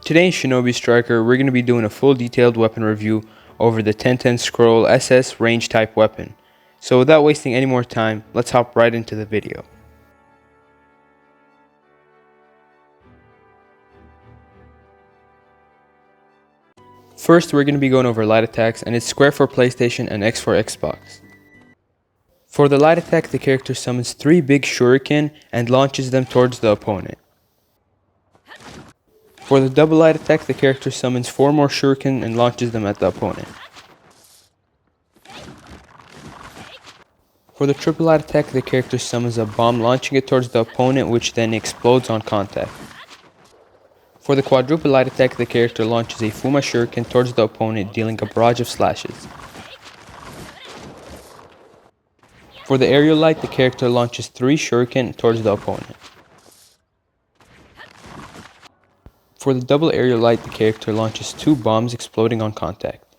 Today in Shinobi Striker, we're going to be doing a full detailed weapon review over the Tenten Scroll SS range type weapon. So without wasting any more time, let's hop right into the video. First, we're going to be going over light attacks, and it's square for PlayStation and X for Xbox. For the light attack, the character summons 3 big shuriken and launches them towards the opponent. For the double light attack, the character summons 4 more shuriken and launches them at the opponent. For the triple light attack, the character summons a bomb, launching it towards the opponent, which then explodes on contact. For the quadruple light attack, the character launches a Fuma shuriken towards the opponent, dealing a barrage of slashes. For the aerial light, the character launches 3 shuriken towards the opponent. For the double aerial light, the character launches 2 bombs exploding on contact.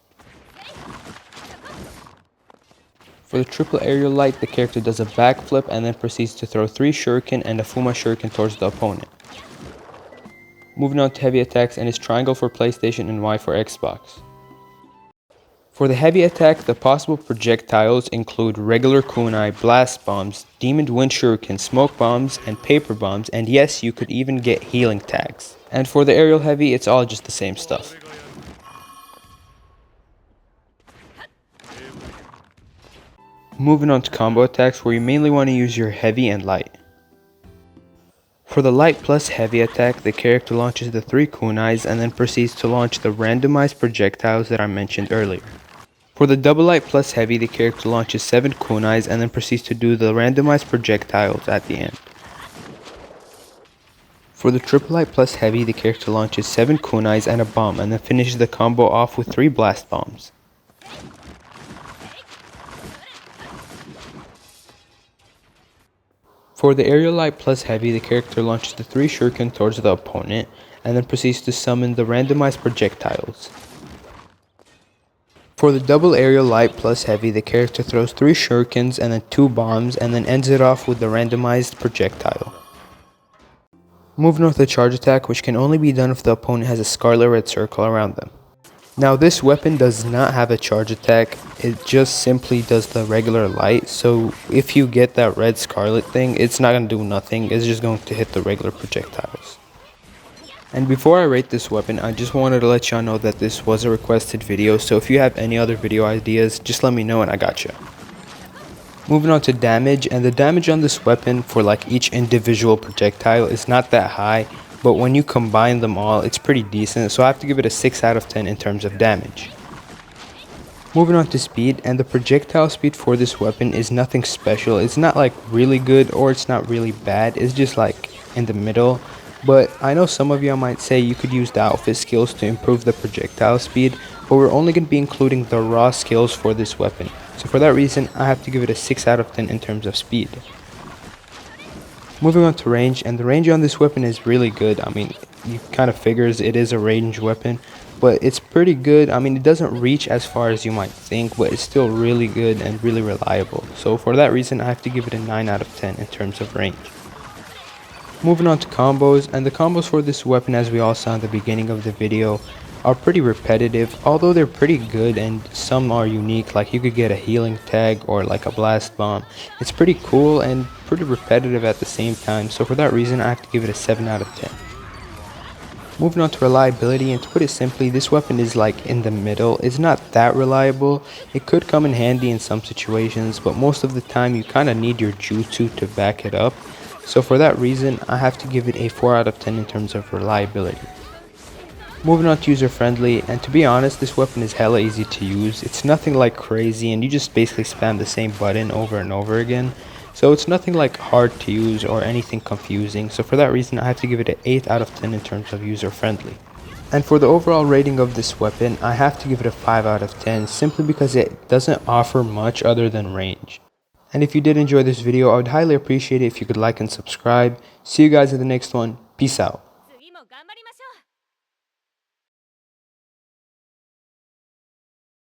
For the triple aerial light, the character does a backflip and then proceeds to throw 3 shuriken and a Fuma shuriken towards the opponent. Moving on to heavy attacks, and it's triangle for PlayStation and Y for Xbox. For the heavy attack, the possible projectiles include regular kunai, blast bombs, demon wind shuriken, smoke bombs, and paper bombs, and yes, you could even get healing tags. And for the aerial heavy, it's all just the same stuff. Moving on to combo attacks, where you mainly want to use your heavy and light. For the light plus heavy attack, the character launches the 3 kunais and then proceeds to launch the randomized projectiles that I mentioned earlier. For the double light plus heavy, the character launches 7 kunais and then proceeds to do the randomized projectiles at the end. For the triple light plus heavy, the character launches 7 kunais and a bomb and then finishes the combo off with 3 blast bombs. For the aerial light plus heavy, the character launches the 3 shuriken towards the opponent and then proceeds to summon the randomized projectiles. For the double aerial light plus heavy, the character throws 3 shurikens and then 2 bombs and then ends it off with the randomized projectile. Moving on to the charge attack, which can only be done if the opponent has a scarlet red circle around them. Now this weapon does not have a charge attack, it just simply does the regular light, so if you get that red scarlet thing, it's not going to do nothing, it's just going to hit the regular projectiles. And before I rate this weapon, I just wanted to let y'all know that this was a requested video, so if you have any other video ideas, just let me know and I got you. Moving on to damage, and the damage on this weapon for like each individual projectile is not that high, but when you combine them all, it's pretty decent, so I have to give it a 6 out of 10 in terms of damage. Moving on to speed, and the projectile speed for this weapon is nothing special. It's not like really good or it's not really bad, it's just like in the middle. But I know some of y'all might say you could use the outfit skills to improve the projectile speed, but we're only going to be including the raw skills for this weapon. So for that reason, I have to give it a 6 out of 10 in terms of speed. Moving on to range, and the range on this weapon is really good. I mean, you kind of figures it is a range weapon, but it's pretty good. I mean, it doesn't reach as far as you might think, but it's still really good and really reliable. So for that reason, I have to give it a 9 out of 10 in terms of range. Moving on to combos, and the combos for this weapon, as we all saw in the beginning of the video, are pretty repetitive, although they're pretty good, and some are unique, like you could get a healing tag or like a blast bomb. It's pretty cool and pretty repetitive at the same time, so for that reason I have to give it a 7 out of 10. Moving on to reliability, and to put it simply, this weapon is like in the middle. It's not that reliable. It could come in handy in some situations, but most of the time you kind of need your jutsu to back it up. So for that reason, I have to give it a 4 out of 10 in terms of reliability. Moving on to user friendly, and to be honest, this weapon is hella easy to use. It's nothing like crazy, and you just basically spam the same button over and over again. So it's nothing like hard to use or anything confusing. So for that reason, I have to give it an 8 out of 10 in terms of user friendly. And for the overall rating of this weapon, I have to give it a 5 out of 10 simply because it doesn't offer much other than range. And if you did enjoy this video, I would highly appreciate it if you could like and subscribe. See you guys in the next one. Peace out.